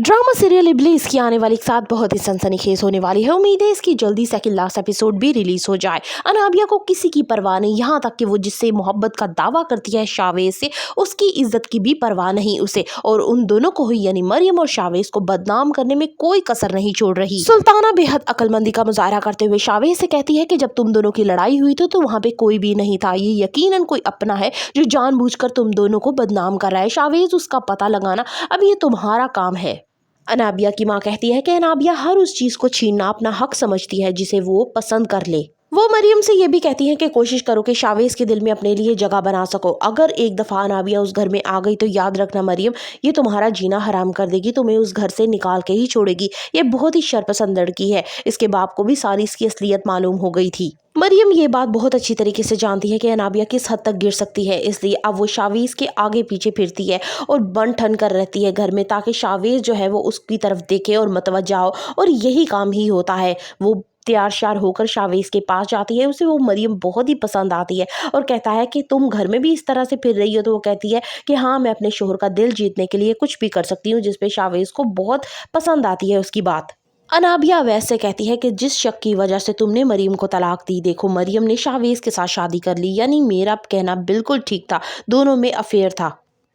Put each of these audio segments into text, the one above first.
Drama serial इब्लिस की आने वाली एक साथ बहुत ही सनसनीखेज होने वाली है। उम्मीद है इसकी जल्दी सेकंड लास्ट एपिसोड भी रिलीज हो जाए। अनाबिया को किसी की परवाह नहीं, यहाँ तक कि वो जिससे मोहब्बत का दावा करती है शावेज से, उसकी इज्जत की भी परवाह नहीं उसे। और उन दोनों को ही यानी मरियम और शावेज को बदनाम करने में कोई कसर नहीं छोड़ रही। सुल्ताना बेहद अक्लमंदी का मुजाहरा करते हुए शावेज से कहती है कि जब तुम दोनों की लड़ाई हुई तो वहाँ पे कोई भी नहीं था। ये यकीनन कोई अपना है जो जानबूझकर तुम दोनों को बदनाम कर रहा है। शावेज, उसका पता लगाना अब ये तुम्हारा काम है। अनाबिया की माँ कहती है कि अनाबिया हर उस चीज को छीनना अपना हक समझती है जिसे वो पसंद कर ले। वो मरियम से ये भी कहती है कि कोशिश करो कि शावेज के दिल में अपने लिए जगह बना सको। अगर एक दफा अनाबिया उस घर में आ गई तो याद रखना मरियम, ये तुम्हारा जीना हराम कर देगी, तुम्हें उस घर से निकाल के ही छोड़ेगी। ये बहुत ही शरपसंद लड़की है। इसके बाप को भी सारी इसकी असलियत मालूम हो गई थी। मरियम ये बात बहुत अच्छी तरीके से जानती है कि अनाबिया किस हद तक गिर सकती है, इसलिए अब वो शावेज के आगे पीछे फिरती है और बन ठन कर रहती है घर में, ताकि शावेज जो है वो उसकी तरफ देखे और मतवज्जा हो। और यही काम ही होता है। वो तैयार श्यार होकर शावेज के पास जाती है। उसे वो मरियम बहुत ही पसंद आती है और कहता है कि तुम घर में भी इस तरह से फिर रही हो। तो वो कहती है कि हाँ, मैं अपने शोहर का दिल जीतने के लिए कुछ भी कर सकती हूँ, जिसपे शावेज को बहुत पसंद आती है उसकी बात। अनाबिया वैसे कहती है कि जिस शक की वजह से तुमने मरियम को तलाक दी, देखो मरियम ने शावेज के साथ शादी कर ली, यानी मेरा कहना बिल्कुल ठीक था, दोनों में अफेयर था।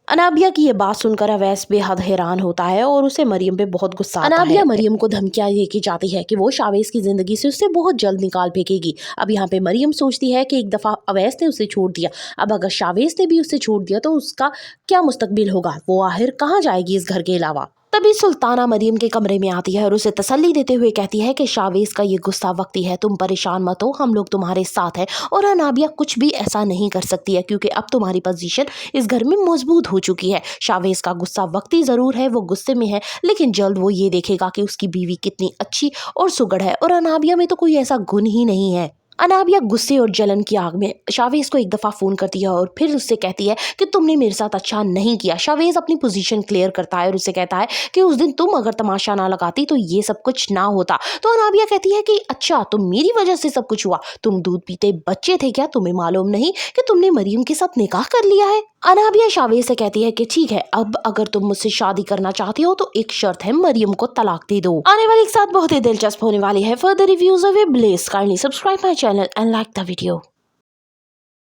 अनाबिया की ये बात सुनकर अवैस बेहद हैरान होता है और उसे मरियम पे बहुत गुस्सा आता है। अनाबिया मरियम को धमकियां देके जाती है कि वो शावेज की जिंदगी से उसे बहुत जल्द निकाल फेंकेगी। अब यहाँ पे मरियम सोचती है कि एक दफा अवैस ने उसे छोड़ दिया, अब अगर शावेज ने भी उसे छोड़ दिया तो उसका क्या मुस्तकबिल होगा, वो आखिर कहाँ जाएगी इस घर के अलावा। तभी सुल्ताना मरियम के कमरे में आती है और उसे तसल्ली देते हुए कहती है कि शावेज का ये गुस्सा वक्ती है, तुम परेशान मत हो, हम लोग तुम्हारे साथ हैं। और अनाबिया कुछ भी ऐसा नहीं कर सकती है क्योंकि अब तुम्हारी पोजीशन इस घर में मजबूत हो चुकी है। शावेज का गुस्सा वक्ती जरूर है, वो गुस्से में है, लेकिन जल्द वो ये देखेगा कि उसकी बीवी कितनी अच्छी और सुगड़ है और अनाबिया में तो कोई ऐसा गुण ही नहीं है। अनाबिया गुस्से और जलन की आग में शावेज को एक दफा फोन करती है और फिर उससे कहती है कि तुमने मेरे साथ अच्छा नहीं किया। शावेज अपनी पोजीशन क्लियर करता है और उससे कहता है कि उस दिन तुम अगर तमाशा ना लगाती तो ये सब कुछ ना होता। तो अनाबिया कहती है कि अच्छा, तो मेरी वजह से सब कुछ हुआ, तुम दूध पीते बच्चे थे क्या, तुम्हें मालूम नहीं कि तुमने मरियम के साथ निकाह कर लिया है। अनाबिया शावेज से कहती है कि ठीक है, अब अगर तुम मुझसे शादी करना चाहती हो तो एक शर्त है, मरियम को तलाक दे दो। आने वाली एक साथ बहुत ही दिलचस्प होने वाली है। Further reviews of Iblis, kindly subscribe my channel and like the video.